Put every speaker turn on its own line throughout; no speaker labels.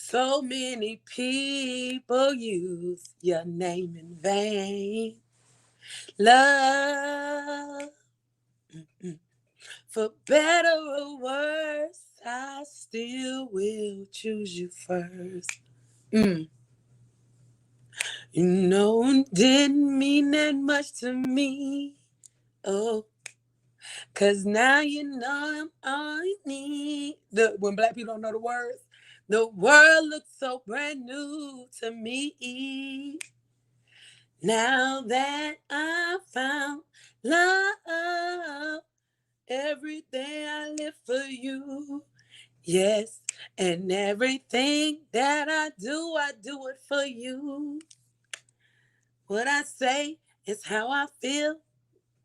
So many people use your name in vain. Love, for better or worse, I still will choose you first. Mm. You know, it didn't mean that much to me. Oh, 'cause now you know I'm all you need. When black people don't know the words, the world looks so brand new to me. Now that I found love, every day I live for you. Yes, and everything that I do it for you. What I say is how I feel,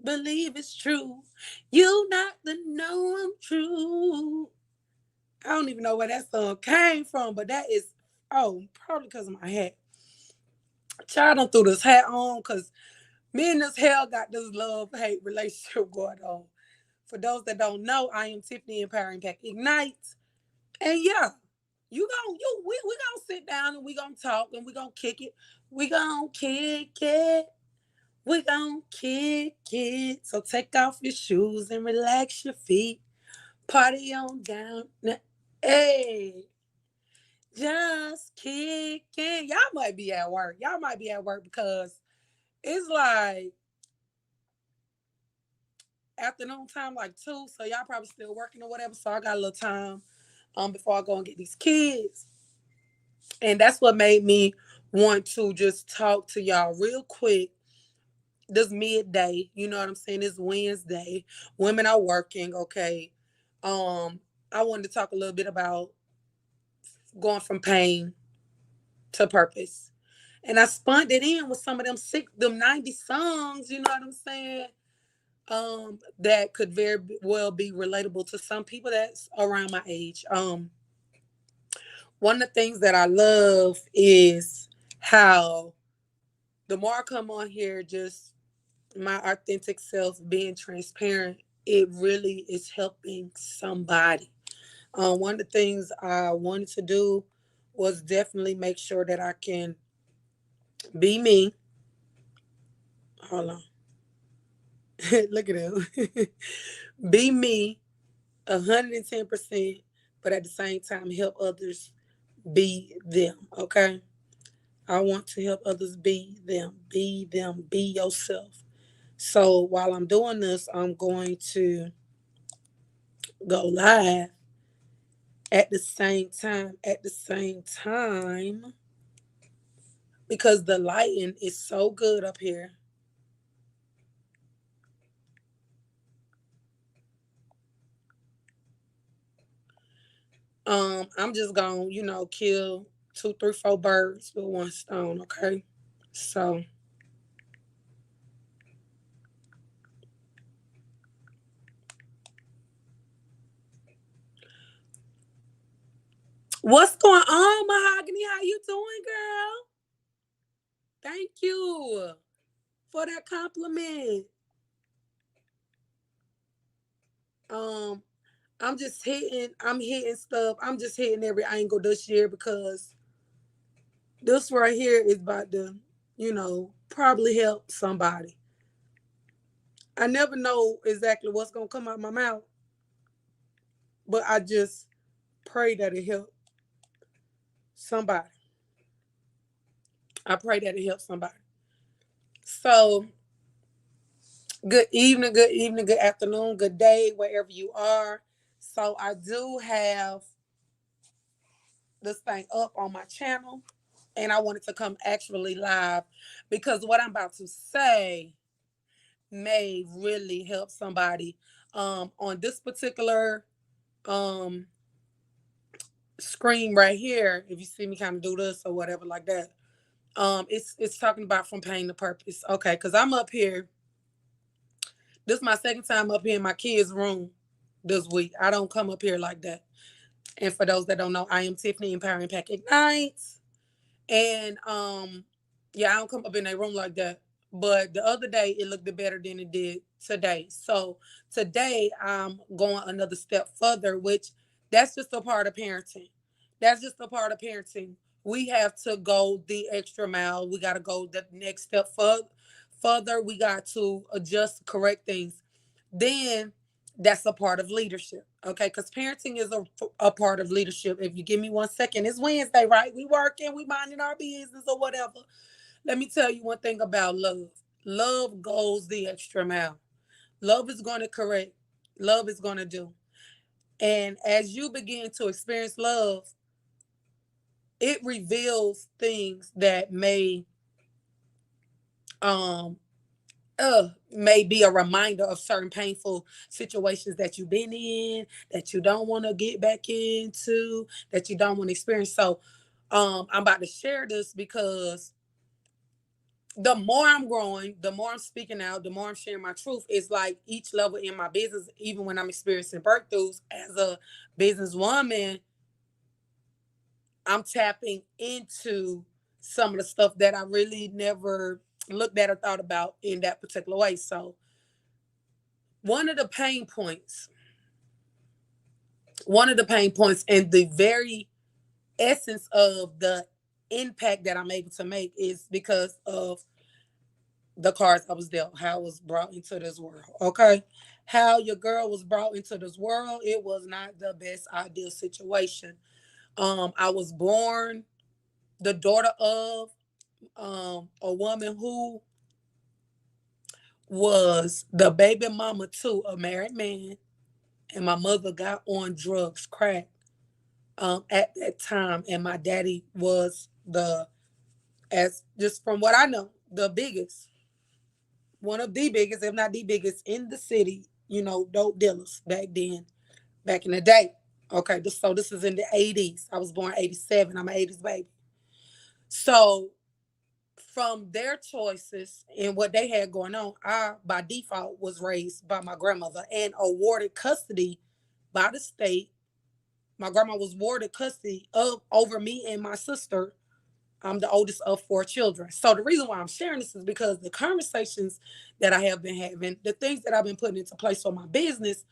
believe it's true. You not to know I'm true. I don't even know where that song came from, but that is, oh, probably because of my hat. Child done threw this hat on because me and this hair got this love-hate relationship going on. For those that don't know, I am Tiffany Empowering Pack Ignite. And yeah, we gonna sit down and we gonna talk and we gonna kick it. We gonna kick it. We gonna kick it. So take off your shoes and relax your feet. Party on down. Hey, just kick it. Y'all might be at work. Y'all might be at work because it's like afternoon time, like 2. So y'all probably still working or whatever. So I got a little time before I go and get these kids. And that's what made me want to just talk to y'all real quick this midday. You know what I'm saying? It's Wednesday. Women are working, okay. I wanted to talk a little bit about going from pain to purpose. And I spun it in with some of them 90 songs, you know what I'm saying? That could very well be relatable to some people that's around my age. One of the things that I love is how the more I come on here, just my authentic self, being transparent, it really is helping somebody. One of the things I wanted to do was definitely make sure that I can be me. Hold on. Look at him. Be me 110%, but at the same time help others be them. Okay. I want to help others be them. Be them. Be yourself. So while I'm doing this, I'm going to go live at the same time, because the lighting is so good up here. I'm just gonna, kill two, three, four birds with one stone, okay? So what's going on, Mahogany? How you doing, girl? Thank you for that compliment. Um, I'm hitting stuff. I'm just hitting every angle this year because this right here is about to, probably help somebody. I never know exactly what's gonna come out my mouth, but I just pray that it helps somebody. I pray that it helps somebody. So, good evening, good afternoon, good day, wherever you are. So, I do have this thing up on my channel, and I wanted to come actually live because what I'm about to say may really help somebody. On this particular um screen right here, if you see me kind of do this or whatever like that, it's talking about from pain to purpose. Okay, because I'm up here. This is my second time up here in my kids' room this week. I don't come up here like that. And for those that don't know, I am Tiffany Empowering Pack Ignites. And yeah, I don't come up in their room like that. But the other day it looked better than it did today. So today I'm going another step further, which that's just a part of parenting. That's just a part of parenting. We have to go the extra mile. We got to go the next step further. We got to adjust, correct things. Then that's a part of leadership. Okay, because parenting is a part of leadership. If you give me 1 second, it's Wednesday, right? We working, we minding our business or whatever. Let me tell you one thing about love. Love goes the extra mile. Love is going to correct. Love is going to do. And as you begin to experience love, it reveals things that um may be a reminder of certain painful situations that you've been in, that you don't want to get back into, that you don't want to experience. So I'm about to share this because the more I'm growing, the more I'm speaking out, the more I'm sharing my truth. It's like each level in my business, even when I'm experiencing breakthroughs as a businesswoman, I'm tapping into some of the stuff that I really never looked at or thought about in that particular way. So, one of the pain points, one of the pain points, and the very essence of the impact that I'm able to make is because of the cards I was dealt, how I was brought into this world. Okay. How your girl was brought into this world, it was not the best ideal situation. I was born the daughter of a woman who was the baby mama to a married man, and my mother got on drugs, crack, at that time, and my daddy was as just from what I know, the biggest, one of the biggest, if not the biggest in the city, dope dealers back then, back in the day. Okay, so this is in the 80s. I was born 87. I'm an 80s baby. So from their choices and what they had going on, I by default was raised by my grandmother and awarded custody by the state. My grandma was awarded custody of over me and my sister. I'm the oldest of 4 children. So the reason why I'm sharing this is because the conversations that I have been having, the things that I've been putting into place for my business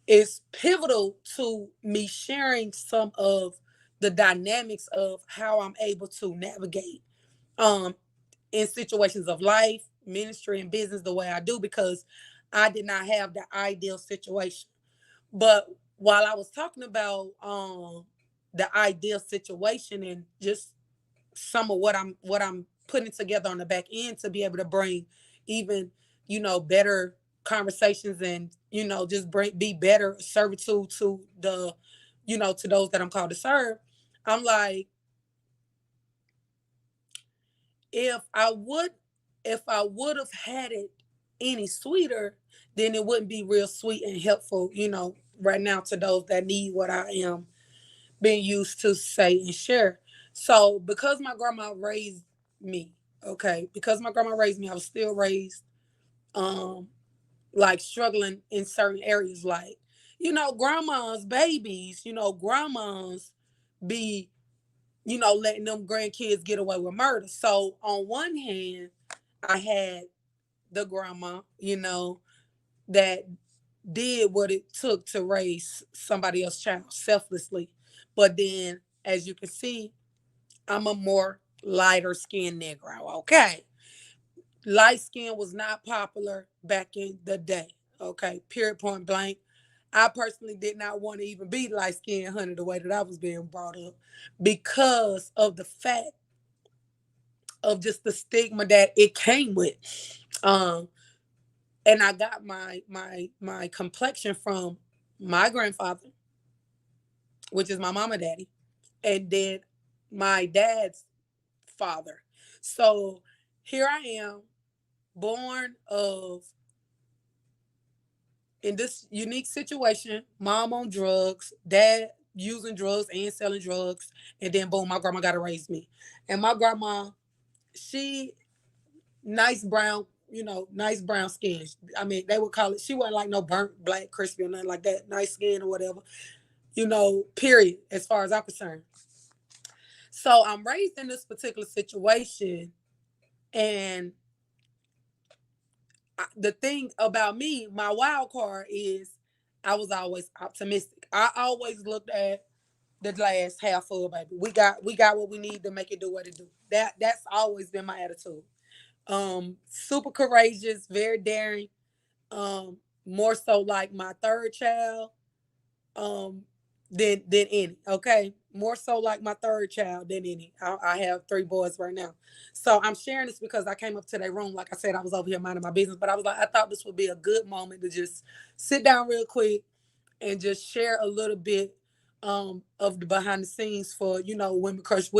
is pivotal to me sharing some of the dynamics of how I'm able to navigate um in situations of life, ministry, and business the way I do because I did not have the ideal situation. But while I was talking about the ideal situation and just some of what I'm putting together on the back end to be able to bring even better conversations and just be better servitude to the to those that I'm called to serve. I'm like, if I would if I would have had it any sweeter, then it wouldn't be real sweet and helpful, right now to those that need what I am being used to say and share. So because my grandma raised me, okay, because my grandma raised me, I was still raised um like struggling in certain areas like grandmas babies, grandmas be letting them grandkids get away with murder. So on one hand, I had the grandma, that did what it took to raise somebody else's child selflessly. But then, as you can see, I'm a more lighter skinned Negro. Okay. Light skin was not popular back in the day. Okay. Period, point blank. I personally did not want to even be light skinned, honey, the way that I was being brought up because of the fact of just the stigma that it came with. Um, and I got my complexion from my grandfather, which is my mama daddy, and then my dad's father. So here I am, born of in this unique situation, mom on drugs, dad using drugs and selling drugs, and then boom, my grandma got to raise me. And my grandma, she nice brown, nice brown skin. I mean, they would call it, she wasn't like no burnt black crispy or nothing like that, nice skin or whatever, period, as far as I'm concerned. So I'm raised in this particular situation, and the thing about me, my wild card is I was always optimistic. I always looked at the glass half full, baby. We got what we need to make it do what it do. That's always been my attitude. Super courageous, very daring. Um, More so like my third child, um, than any. Okay, more so like my third child than any. I have three boys right now, so I'm sharing this because I came up to their room. Like I said, I was over here minding my business, but I was like, I thought this would be a good moment to just sit down real quick and just share a little bit of the behind the scenes for Women Crush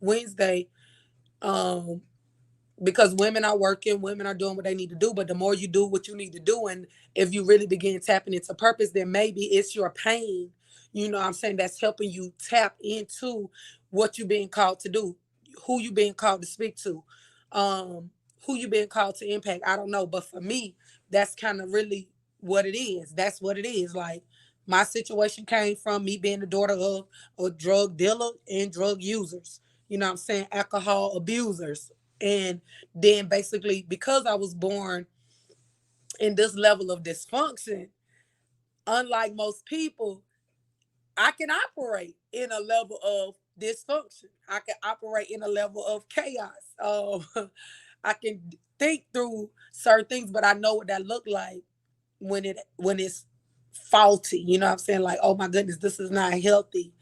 Wednesday. Um, because women are working, women are doing what they need to do. But the more you do what you need to do, and if you really begin tapping into purpose, then maybe it's your pain, what I'm saying, that's helping you tap into what you're being called to do, who you being called to speak to, um, who you being called to impact. I don't know. But for me, that's kind of really what it is. That's what it is. Like my situation came from me being the daughter of a drug dealer and drug users. You know what I'm saying? Alcohol abusers. And then basically, because I was born in this level of dysfunction, unlike most people, I can operate in a level of dysfunction. I can operate in a level of chaos. I can think through certain things, but I know what that look like when it's faulty. You know what I'm saying? Like, oh my goodness, this is not healthy.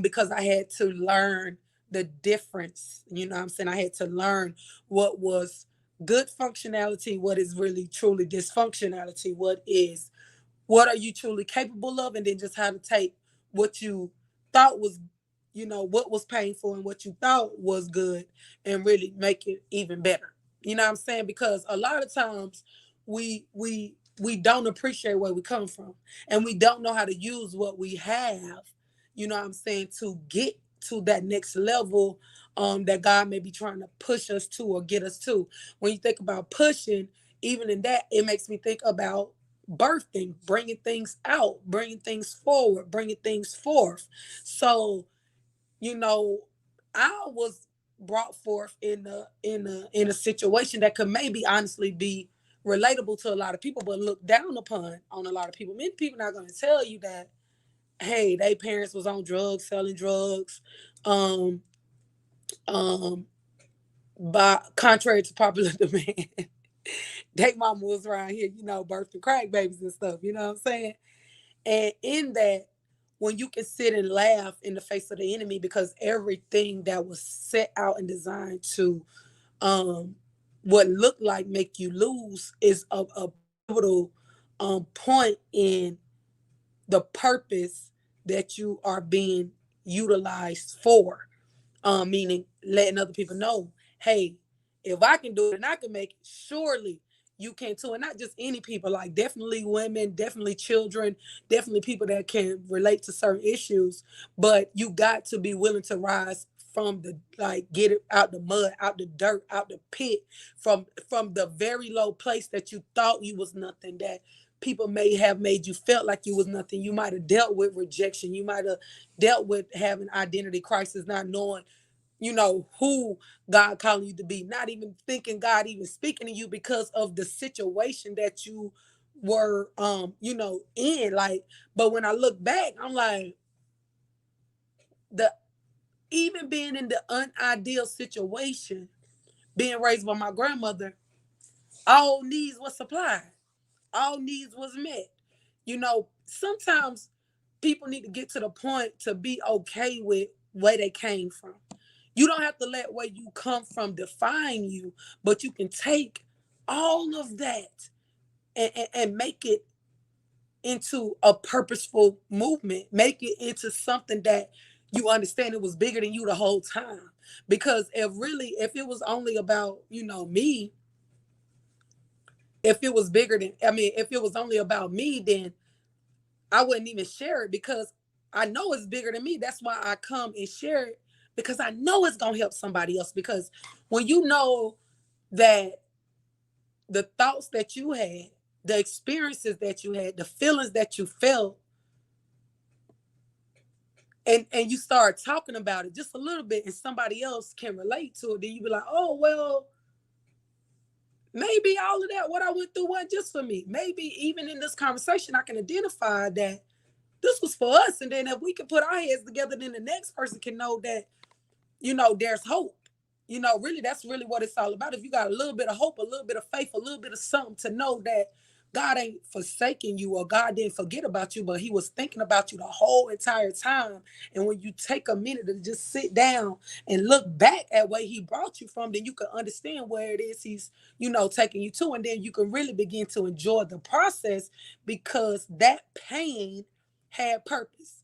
Because I had to learn the difference. You know what I'm saying? I had to learn what was good functionality, what is really truly dysfunctionality, what are you truly capable of, and then just how to take what you thought was, what was painful and what you thought was good, and really make it even better. You know what I'm saying? Because a lot of times we don't appreciate where we come from, and we don't know how to use what we have, you know what I'm saying, to get to that next level that God may be trying to push us to or get us to. When you think about pushing, even in that, it makes me think about birthing, bringing things out, bringing things forward, bringing things forth. So, you know, I was brought forth in a situation that could maybe honestly be relatable to a lot of people, but looked down upon on a lot of people. Many people not going to tell you that, hey, they parents was on drugs, selling drugs, um, um, by contrary to popular demand. They mama was around here, birthing crack babies and stuff. You know what I'm saying? And in that, when you can sit and laugh in the face of the enemy, because everything that was set out and designed to um what looked like make you lose is a pivotal point in the purpose that you are being utilized for, meaning letting other people know, hey, if I can do it and I can make it, surely you can too. And not just any people, like definitely women, definitely children, definitely people that can relate to certain issues. But you got to be willing to rise from the, like, get it out the mud, out the dirt, out the pit, from the very low place that you thought you was nothing, that people may have made you felt like you was nothing. You might have dealt with rejection. You might have dealt with having identity crisis, not knowing, who God calling you to be, not even thinking God even speaking to you because of the situation that you were, in. Like, but when I look back, I'm like, the even being in the unideal situation, being raised by my grandmother, all needs was supplied, all needs was met. Sometimes people need to get to the point to be okay with where they came from. You don't have to let where you come from define you, but you can take all of that and make it into a purposeful movement, make it into something that you understand it was bigger than you the whole time. Because if it was only about, me, if it was bigger than, I mean, if it was only about me, then I wouldn't even share it, because I know it's bigger than me. That's why I come and share it, because I know it's going to help somebody else. Because when you know that the thoughts that you had, the experiences that you had, the feelings that you felt, and you start talking about it just a little bit and somebody else can relate to it, then you be like, oh, well, maybe all of that, what I went through wasn't just for me. Maybe even in this conversation, I can identify that this was for us. And then if we can put our heads together, then the next person can know that, there's hope. Really, that's really what it's all about. If you got a little bit of hope, a little bit of faith, a little bit of something to know that God ain't forsaken you or God didn't forget about you, but he was thinking about you the whole entire time. And when you take a minute to just sit down and look back at where he brought you from, then you can understand where it is he's, taking you to. And then you can really begin to enjoy the process because that pain had purpose.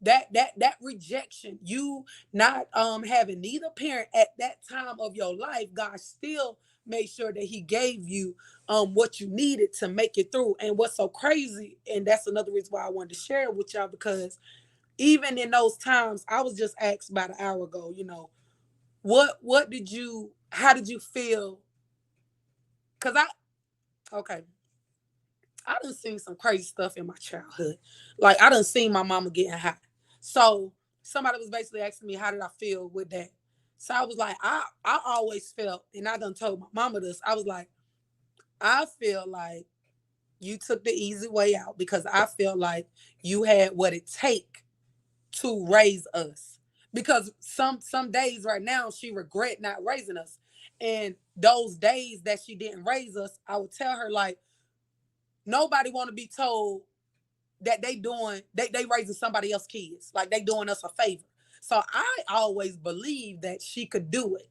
That rejection, you not having neither parent at that time of your life, God still made sure that he gave you what you needed to make it through. And what's so crazy, and that's another reason why I wanted to share it with y'all, because even in those times, I was just asked about an hour ago, how did you feel? Because okay, I done seen some crazy stuff in my childhood. Like I done seen my mama getting high. So somebody was basically asking me how did I feel with that. So I was like, I always felt, and I done told my mama this, I was like, I feel like you took the easy way out because I feel like you had what it take to raise us. Because some days right now she regret not raising us. And those days that she didn't raise us, I would tell her like, nobody want to be told that they raising somebody else's kids, like they doing us a favor. So I always believed that she could do it.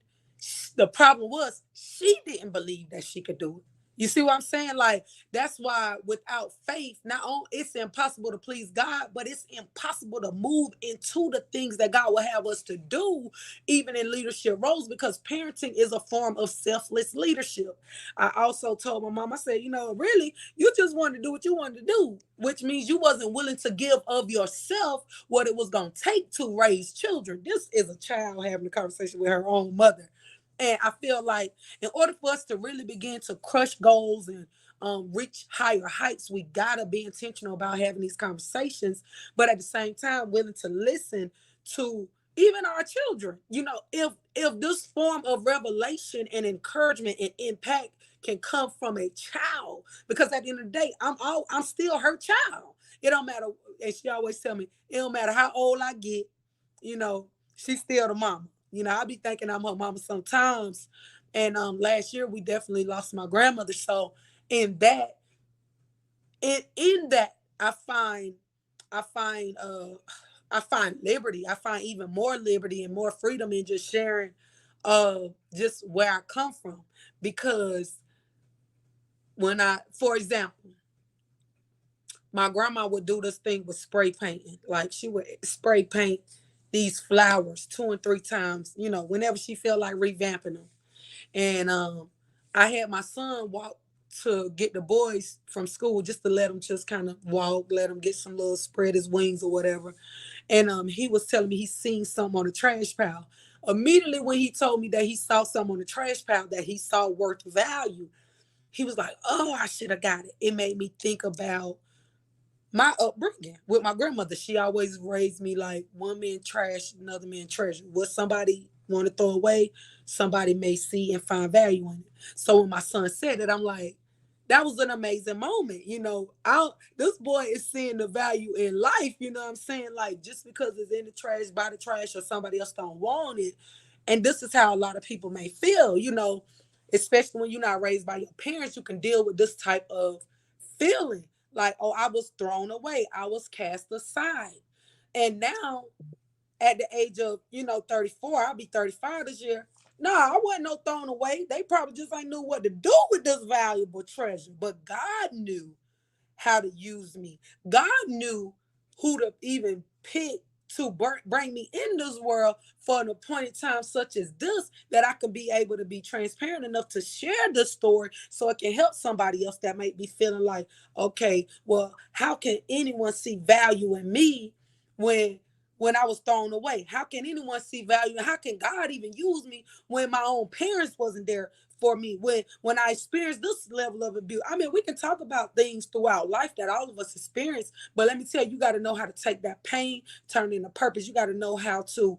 The problem was she didn't believe that she could do it. You see what I'm saying? Like that's why without faith, not only it's impossible to please God, but it's impossible to move into the things that God will have us to do, even in leadership roles, because parenting is a form of selfless leadership. I also told my mom, I said, really, you just wanted to do what you wanted to do, which means you wasn't willing to give of yourself what it was going to take to raise children. This is a child having a conversation with her own mother. And I feel like in order for us to really begin to crush goals and reach higher heights, we gotta be intentional about having these conversations, but at the same time, willing to listen to even our children. If this form of revelation and encouragement and impact can come from a child, because at the end of the day, I'm still her child. It don't matter, and she always tell me, it don't matter how old I get, she's still the mama. I be thinking I'm her mama sometimes. And last year we definitely lost my grandmother. So in that, in that, I find I find liberty. I find even more liberty and more freedom in just sharing just where I come from. Because for example, my grandma would do this thing with spray painting. Like she would spray paint these flowers 2 and 3 times, whenever she felt like revamping them. And I had my son walk to get the boys from school just to let them just kind of walk, let him get some little spread his wings or whatever. And he was telling me he seen something on the trash pile. Immediately when he told me that he saw something on the trash pile that he saw worth value, he was like, oh, I should have got it. It made me think about my upbringing with my grandmother. She always raised me like one man trash, another man treasure. What somebody want to throw away, somebody may see and find value in it. So when my son said it, I'm like, that was an amazing moment. This boy is seeing the value in life. You know what I'm saying? Like just because it's in the trash, by the trash, or somebody else don't want it. And this is how a lot of people may feel, especially when you're not raised by your parents, you can deal with this type of feeling like, oh, I was thrown away, I was cast aside. And now at the age of 34, I'll be 35 this year. No, I wasn't no thrown away. They probably just ain't knew what to do with this valuable treasure, but God knew how to use me. God knew who to even pick to bring me in this world for an appointed time such as this, that I can be able to be transparent enough to share this story so it can help somebody else that might be feeling like, okay, well, how can anyone see value in me when I was thrown away? How can anyone see value? How can God even use me when my own parents wasn't there for me? When I experienced this level of abuse. I mean, we can talk about things throughout life that all of us experience, but let me tell you, you got to know how to take that pain, turn it into purpose. You got to know how to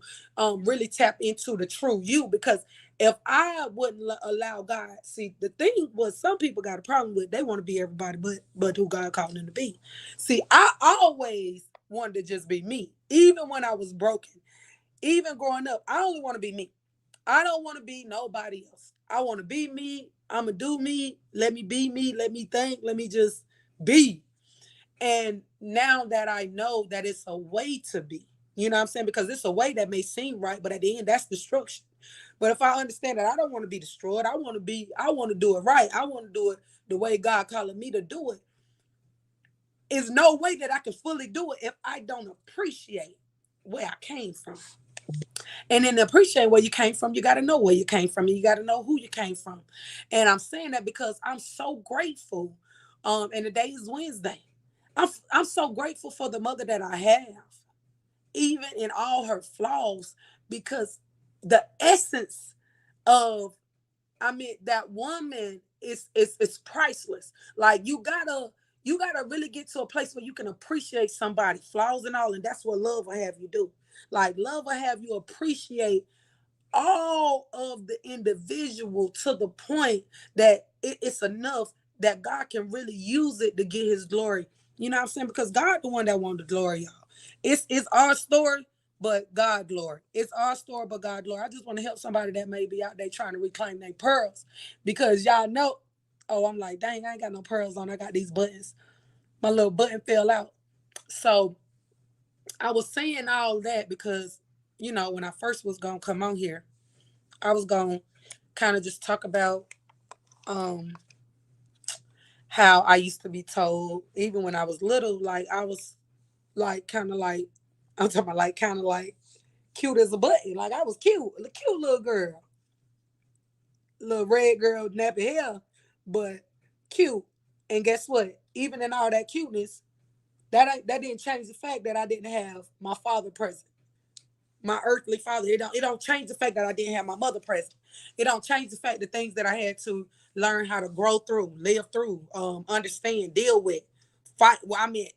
really tap into the true you. Because if I wouldn't allow God, see, the thing was, some people got a problem with, they want to be everybody but who God called them to be. See, I always wanted to just be me. Even when I was broken, even growing up, I only want to be me. I don't want to be nobody else. I want to be me. I'm going to do me. Let me be me. Let me think. Let me just be. And now that I know that it's a way to be, you know what I'm saying? Because it's a way that may seem right, but at the end, that's destruction. But if I understand that I don't want to be destroyed, I want to do it right. I want to do it the way God calling me to do it. Is no way that I can fully do it if I don't appreciate where I came from. And then to appreciate where you came from, you got to know where you came from. And you got to know who you came from. And I'm saying that because I'm so grateful. And today is Wednesday. I'm so grateful for the mother that I have, even in all her flaws, because the essence of, I mean, that woman is priceless. Like you gotta really get to a place where you can appreciate somebody, flaws and all, and that's what love will have you do. Like love will have you appreciate all of the individual to the point that it's enough that God can really use it to get his glory. You know what I'm saying? Because God the one that wanted the glory, y'all. It's our story, but God glory. It's our story, but God glory. I just want to help somebody that may be out there trying to reclaim their pearls. Because y'all know, oh, I'm like, dang, I ain't got no pearls on. I got these buttons. My little button fell out. So I was saying all that because, when I first was gonna come on here, I was gonna kind of just talk about um how I used to be told, even when I was little, like I was like kind of like I'm talking about like kind of like cute as a button. Like I was cute, a cute little girl, little red girl, nappy hair, but cute. And guess what? Even in all that cuteness, that didn't change the fact that I didn't have my father present, my earthly father. It don't change the fact that I didn't have my mother present. It don't change the fact the things that I had to learn how to grow through, live through, understand, deal with, fight. Well, I mean,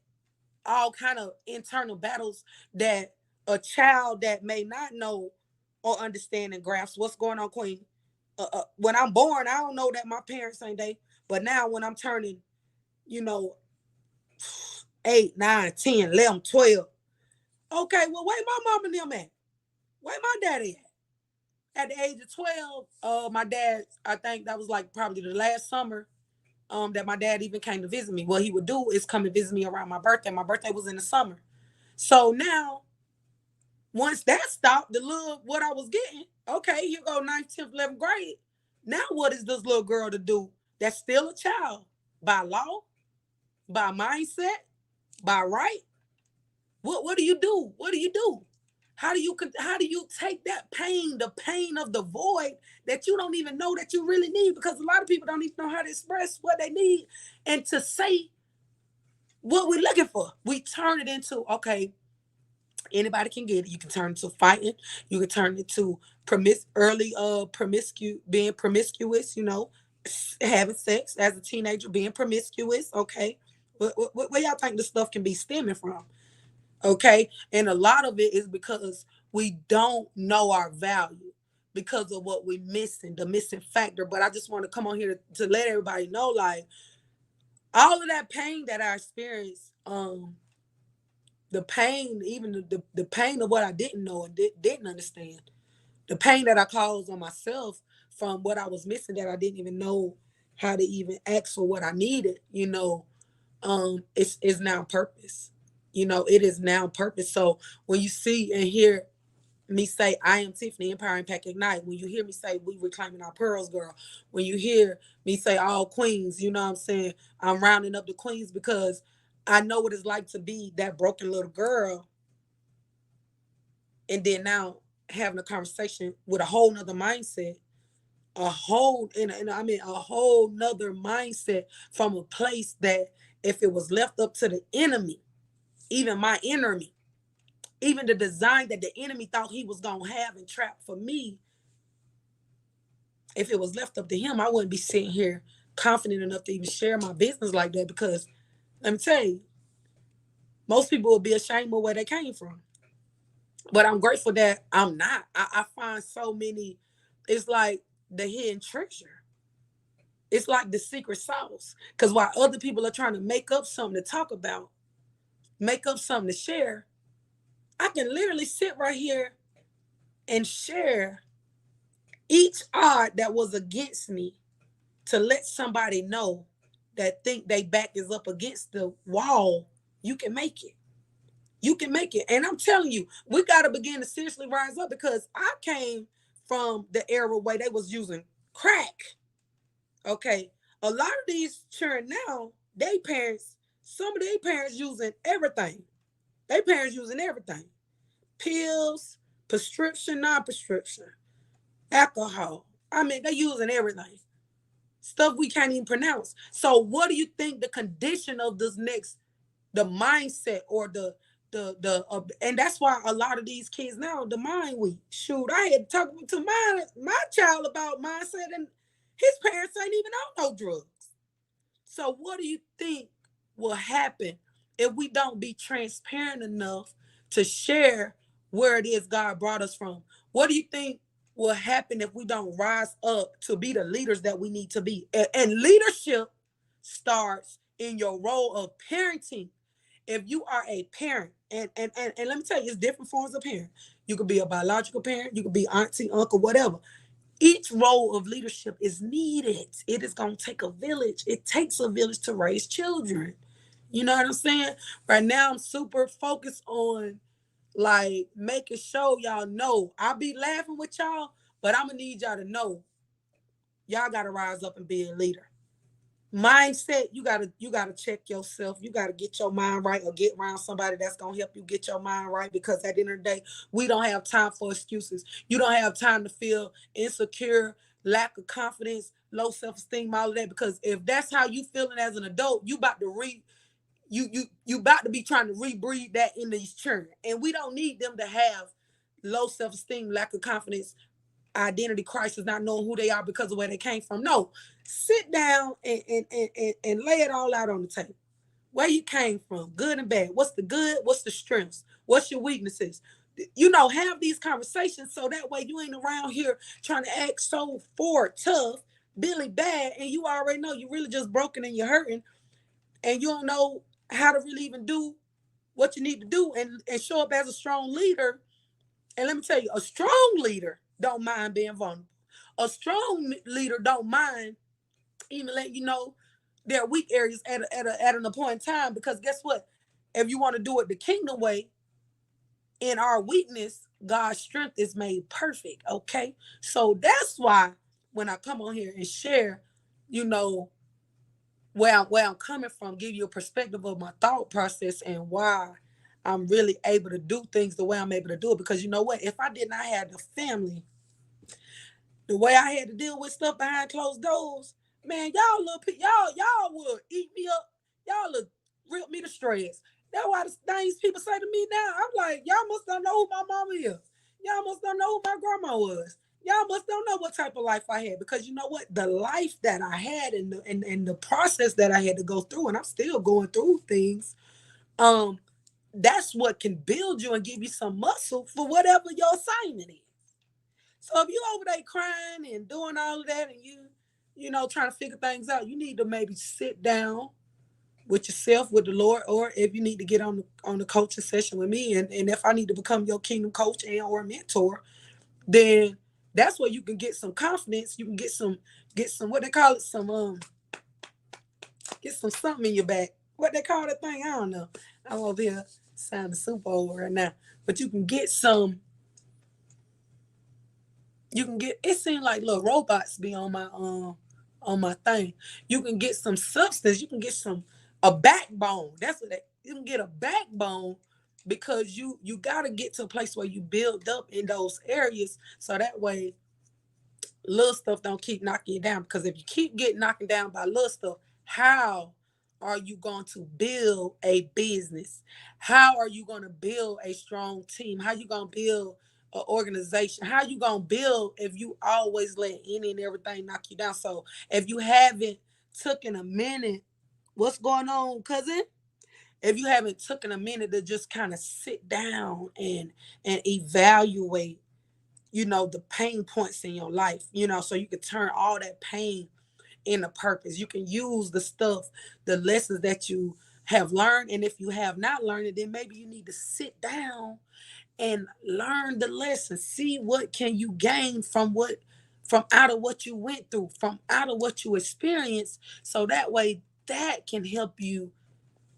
all kind of internal battles that a child that may not know or understand and grasp what's going on, Queen. When I'm born, I don't know that my parents ain't they. But now when I'm turning, you know, 8, 9, 10, 11, 12. Okay, well, where my mom and them at? Where my daddy at the age of 12, my dad, I think that was like probably the last summer that my dad even came to visit me. What he would do is come and visit me around my birthday. My birthday was in the summer. So now, once that stopped, the little, what I was getting, okay, here go 9th, 10th, 11th grade. Now, what is this little girl to do that's still a child? By law? By mindset? By right? What do you do? What do you do? How do you take that pain, the pain of the void that you don't even know that you really need? Because a lot of people don't even know how to express what they need and to say what we're looking for. We turn it into, okay, anybody can get it. You can turn it to fighting. You can turn it to being promiscuous, having sex as a teenager, being promiscuous. Okay. Where y'all think this stuff can be stemming from? Okay. And a lot of it is because we don't know our value because of what we're missing, the missing factor. But I just want to come on here to let everybody know, like, all of that pain that I experienced, the pain, even the pain of what I didn't know and didn't understand, the pain that I caused on myself from what I was missing that I didn't even know how to even ask for what I needed, it's now purpose. It is now purpose. So when you see and hear me say, I am Tiffany, Empower Impact Ignite, when you hear me say, we reclaiming our pearls, girl, when you hear me say, all queens, you know what I'm saying? I'm rounding up the queens because I know what it's like to be that broken little girl. And then now having a conversation with a whole nother mindset, a whole nother mindset from a place that if it was left up to the enemy, even my enemy, even the design that the enemy thought he was going to have and trap for me, if it was left up to him, I wouldn't be sitting here confident enough to even share my business like that. Because let me tell you, most people would be ashamed of where they came from. But I'm grateful that I'm not. I find so many, it's like the hidden treasure. It's like the secret sauce. Because while other people are trying to make up something to talk about, make up something to share, I can literally sit right here and share each odd that was against me to let somebody know that think they back is up against the wall. You can make it. You can make it. And I'm telling you, we got to begin to seriously rise up, because I came from the era where they was using crack. Okay. A lot of these children now, they parents, some of their parents using everything. They parents using everything. Pills, prescription, non-prescription, alcohol. I mean, they using everything. Stuff we can't even pronounce. So what do you think the condition of this next, the mindset, or and that's why a lot of these kids now, the mind weak. Shoot, I had to talk to my child about mindset, and his parents ain't even on no drugs. So what do you think will happen if we don't be transparent enough to share where it is God brought us from? What do you think will happen if we don't rise up to be the leaders that we need to be? And leadership starts in your role of parenting. If you are a parent, and let me tell you, it's different forms of parent. You could be a biological parent, you could be auntie, uncle, whatever. Each role of leadership is needed. It is going to take a village. It takes a village to raise children. You know what I'm saying? Right now, I'm super focused on like making sure y'all know. I'll be laughing with y'all, but I'm going to need y'all to know y'all got to rise up and be a leader. Mindset, you gotta check yourself. You gotta get your mind right, or get around somebody that's gonna help you get your mind right, because at the end of the day, we don't have time for excuses. You don't have time to feel insecure, lack of confidence, low self-esteem, all of that, because if that's how you feeling as an adult, you about to you about to be trying to rebreed that in these children. And we don't need them to have low self-esteem, lack of confidence, identity crisis, not knowing who they are because of where they came from. No, sit down and lay it all out on the table. Where you came from, good and bad. What's the good? What's the strengths? What's your weaknesses? You know, have these conversations so that way you ain't around here trying to act so forward, tough, Billy bad, and you already know you're really just broken and you're hurting, and you don't know how to really even do what you need to do, and show up as a strong leader. And let me tell you, a strong leader don't mind being vulnerable. A strong leader don't mind even letting you know their weak areas at an appointed time. Because guess what? If you want to do it the kingdom way, in our weakness, God's strength is made perfect. Okay. So that's why when I come on here and share, you know, where I'm coming from, give you a perspective of my thought process and why I'm really able to do things the way I'm able to do it. Because you know what? If I did not have the family, the way I had to deal with stuff behind closed doors, man, y'all would eat me up. Y'all would rip me to shreds. That's why the things people say to me now, I'm like, y'all must don't know who my mama is. Y'all must don't know who my grandma was. Y'all must don't know what type of life I had. Because you know what? The life that I had, and the process that I had to go through, and I'm still going through things, um, that's what can build you and give you some muscle for whatever your assignment is. So if you over there crying and doing all of that, and you know, trying to figure things out, you need to maybe sit down with yourself, with the Lord, or if you need to get on the coaching session with me, and if I need to become your kingdom coach and or mentor, then that's where you can get some confidence. You can get some what they call it, some get some something in your back. What they call that thing? I don't know. I'm over here sounding super over right now. But you can get some, you can get, it seems like little robots be on my thing. You can get some substance, you can get some a backbone. That's what you can get, a backbone, because you gotta get to a place where you build up in those areas, so that way little stuff don't keep knocking you down. Because if you keep getting knocked down by little stuff, how are you going to build a business? How are you going to build a strong team? How you going to build an organization? How you going to build if you always let any and everything knock you down? So if you haven't taken a minute, what's going on, cousin? If you haven't taken a minute to just kind of sit down and evaluate, you know, the pain points in your life, you know, so you can turn all that pain into purpose. You can use the stuff, the lessons that you have learned. And if you have not learned it, then maybe you need to sit down and learn the lesson. See what can you gain from out of what you went through, from out of what you experienced. So that way that can help you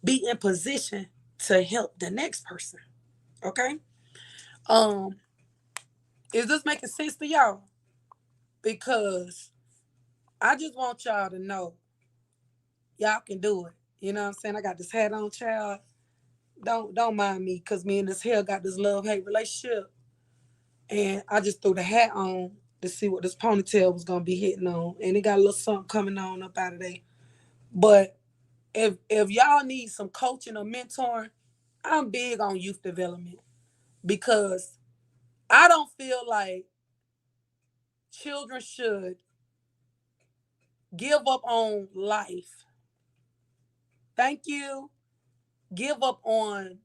be in position to help the next person. Okay. Um, is this making sense to y'all? Because I just want y'all to know y'all can do it. You know what I'm saying? I got this hat on, child. Don't mind me, because me and this hair got this love-hate relationship. And I just threw the hat on to see what this ponytail was gonna be hitting on. And it got a little something coming on up out of there. But if y'all need some coaching or mentoring, I'm big on youth development, because I don't feel like children should give up on life. Thank you. Give up on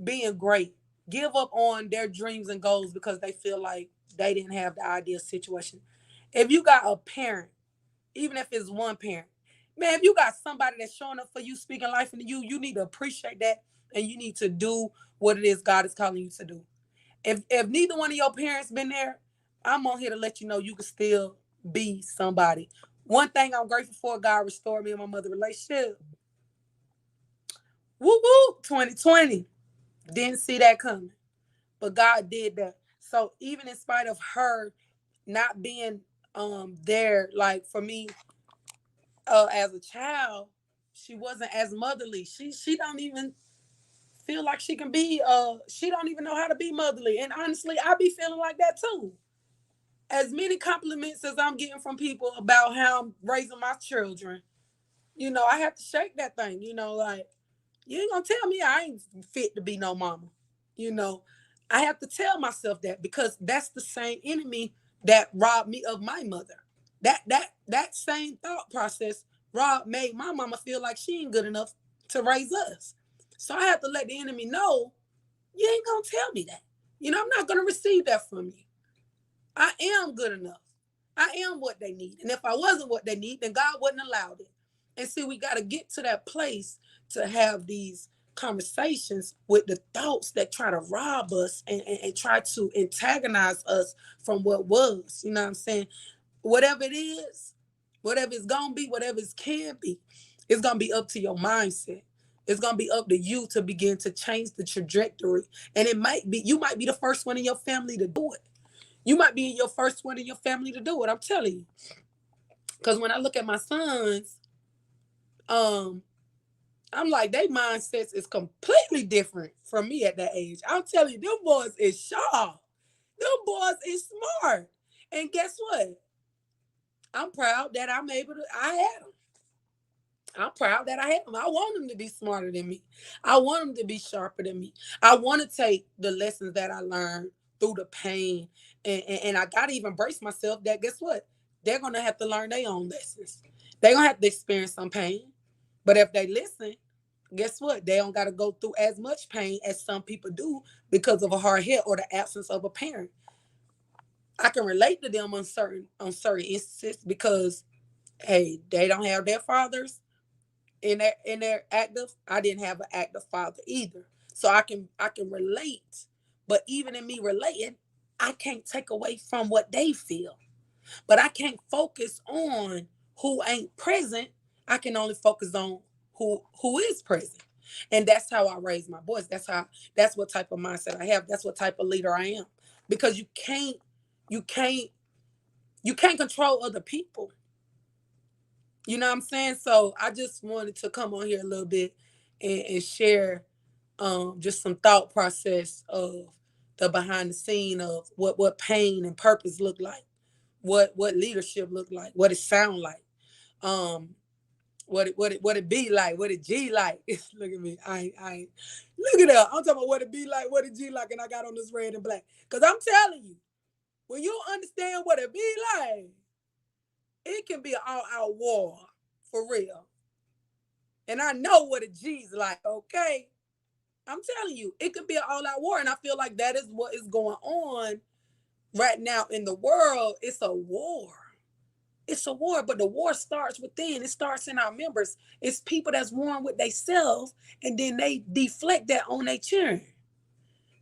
being great. Give up on their dreams and goals because they feel like they didn't have the ideal situation. If you got a parent, even if it's one parent, man, if you got somebody that's showing up for you, speaking life into you, you need to appreciate that, and you need to do what it is God is calling you to do. If neither one of your parents been there, I'm on here to let you know you can still be somebody. One thing I'm grateful for, God restored me and my mother relationship. Woo woo, 2020. Didn't see that coming, but God did that. So even in spite of her not being there, like for me, as a child, she wasn't as motherly. She don't even feel like she can be. She don't even know how to be motherly. And honestly, I be feeling like that too. As many compliments as I'm getting from people about how I'm raising my children, I have to shake that thing. Like, you ain't gonna tell me I ain't fit to be no mama. You know, I have to tell myself that, because that's the same enemy that robbed me of my mother. That same thought process made my mama feel like she ain't good enough to raise us. So I have to let the enemy know, you ain't gonna tell me that. I'm not gonna receive that from you. I am good enough. I am what they need. And if I wasn't what they need, then God wouldn't allow it. And see, we got to get to that place to have these conversations with the thoughts that try to rob us and try to antagonize us from what was. You know what I'm saying? Whatever it is, whatever it's going to be, whatever it can be, it's going to be up to your mindset. It's going to be up to you to begin to change the trajectory. And you might be the first one in your family to do it. You might be your first one in your family to do it. I'm telling you. Because when I look at my sons, I'm like, their mindsets is completely different from me at that age. I'm telling you, them boys is sharp. Them boys is smart. And guess what? I'm proud that I had them. I'm proud that I have them. I want them to be smarter than me. I want them to be sharper than me. I want to take the lessons that I learned through the pain. And I got to even brace myself that, guess what? They're going to have to learn their own lessons. They're going to have to experience some pain. But if they listen, guess what? They don't got to go through as much pain as some people do because of a hard hit or the absence of a parent. I can relate to them on certain instances because, hey, they don't have their fathers in their active. I didn't have an active father either, so I can relate. But even in me relating, I can't take away from what they feel. But I can't focus on who ain't present. I can only focus on who is present. And that's how I raise my voice. That's what type of mindset I have. That's what type of leader I am. Because you can't you can't control other people. You know what I'm saying? So I just wanted to come on here a little bit and share just some thought process of the behind the scene of what pain and purpose look like, what leadership look like, what it sound like, um, what it be like, what it G like. Look at me, I look at that. I'm talking about what it be like, what it G like, and I got on this red and black. Cause I'm telling you, when you understand what it be like, it can be an all-out war for real. And I know what a G's like, okay? I'm telling you, it could be an all-out war. And I feel like that is what is going on right now in the world. It's a war. It's a war, but the war starts within. It starts in our members. It's people that's warring with themselves, and then they deflect that on their children.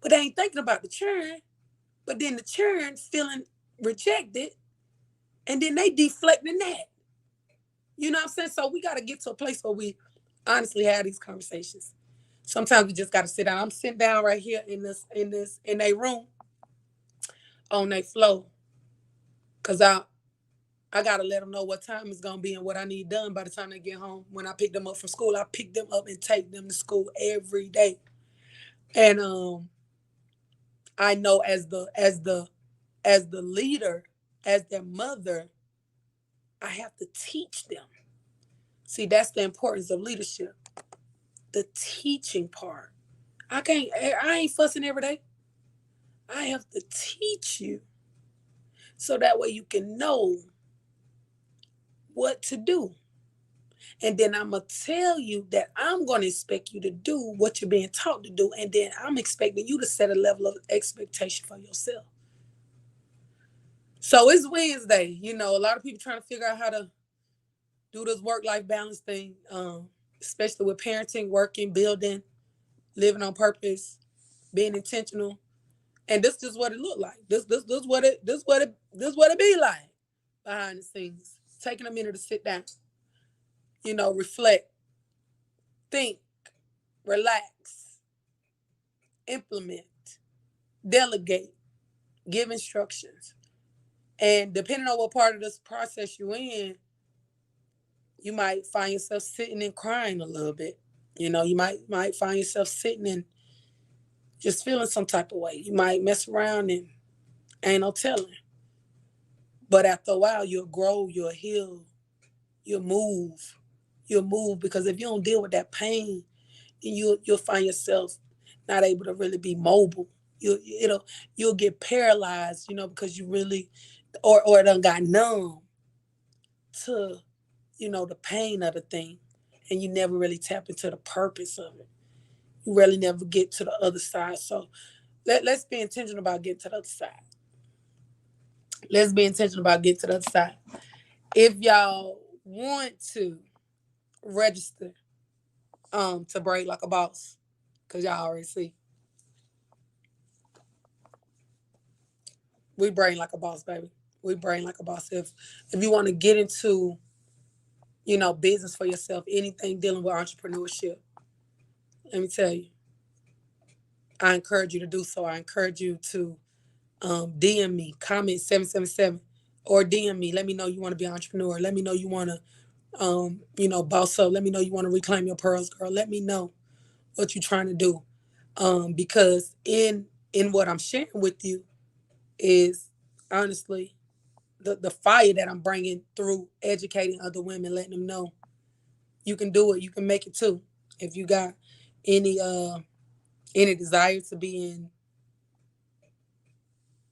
But they ain't thinking about the children. But then the children feeling rejected, and then they deflecting that. You know what I'm saying? So we got to get to a place where we honestly have these conversations. Sometimes we just got to sit down. I'm sitting down right here in their room on their floor, cause I gotta let them know what time it's gonna be and what I need done by the time they get home. When I pick them up from school, I pick them up and take them to school every day. And I know as the leader, as their mother, I have to teach them. See, that's the importance of leadership. The teaching part. I ain't fussing every day. I have to teach you so that way you can know what to do. And then I'm going to tell you that I'm going to expect you to do what you're being taught to do. And then I'm expecting you to set a level of expectation for yourself. So it's Wednesday. You know, a lot of people trying to figure out how to do this work-life balance thing, especially with parenting, working, building, living on purpose, being intentional. And this is what it looked like. This what it be like behind the scenes. Taking a minute to sit down, reflect, think, relax, implement, delegate, give instructions. And depending on what part of this process you're in, you might find yourself sitting and crying a little bit. You might find yourself sitting and just feeling some type of way. You might mess around and ain't no telling. But after a while, you'll grow, you'll heal, you'll move. You'll move because if you don't deal with that pain, then you'll find yourself not able to really be mobile. You'll get paralyzed, because you really or it done got numb to, the pain of the thing. And you never really tap into the purpose of it. You really never get to the other side. So let's be intentional about getting to the other side. Let's be intentional about getting to the other side. If y'all want to register to Braid Like a Boss, because y'all already see, we brain like a boss, baby. We brain like a boss. If you want to get into, business for yourself, anything dealing with entrepreneurship, let me tell you, I encourage you to do so. I encourage you to DM me, comment 777, or DM me. Let me know you want to be an entrepreneur. Let me know you want to, boss up. Let me know you want to reclaim your pearls, girl. Let me know what you're trying to do. Because in what I'm sharing with you is honestly the fire that I'm bringing through educating other women, letting them know you can do it. You can make it too. If you got any desire to be in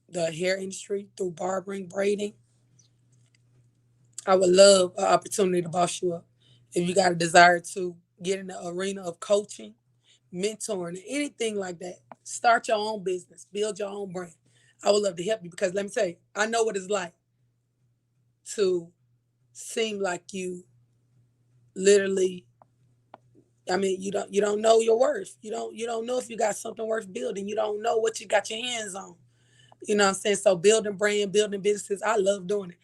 the hair industry through barbering, braiding, I would love an opportunity to boss you up. If you got a desire to get in the arena of coaching, mentoring, anything like that, start your own business, build your own brand. I would love to help you because let me tell you, I know what it's like to seem like you literally, you don't know your worth. You don't know if you got something worth building. You don't know what you got your hands on. You know what I'm saying? So building brand, building businesses, I love doing it.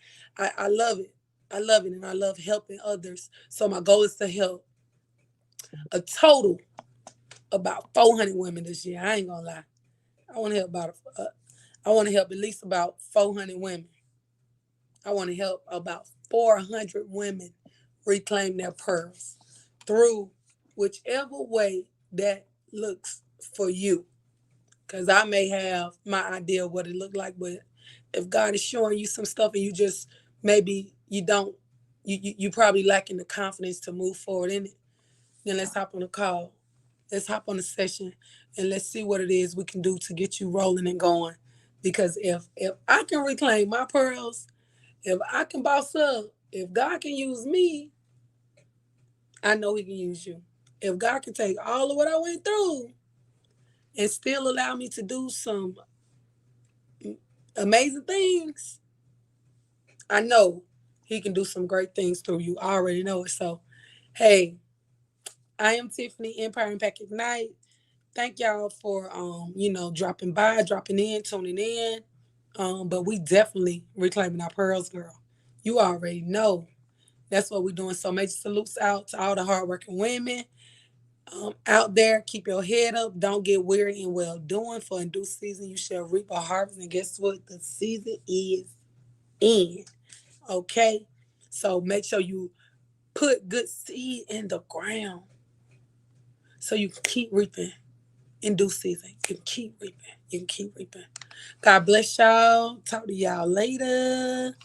I love it. I love it, and I love helping others. So my goal is to help a total about 400 women this year. I ain't gonna lie. I want to help at least about 400 women. I want to help about 400 women reclaim their pearls through whichever way that looks for you. Because I may have my idea of what it looked like, but if God is showing you some stuff and you just maybe you don't, you probably lacking the confidence to move forward in it, then let's hop on a call. Let's hop on a session and let's see what it is we can do to get you rolling and going. Because if I can reclaim my pearls, if I can boss up, if God can use me, I know he can use you. If God can take all of what I went through and still allow me to do some amazing things, I know He can do some great things through you. I already know it. So, hey, I am Tiffany, Empire Impact Ignite. Thank y'all for dropping by, dropping in, tuning in. But we definitely reclaiming our pearls, girl. You already know. That's what we're doing. So major salutes out to all the hardworking women out there. Keep your head up. Don't get weary in well doing. For in due season, you shall reap a harvest. And guess what? The season is in. Okay? So make sure you put good seed in the ground so you can keep reaping in due season. You can keep reaping. You can keep reaping. God bless y'all. Talk to y'all later.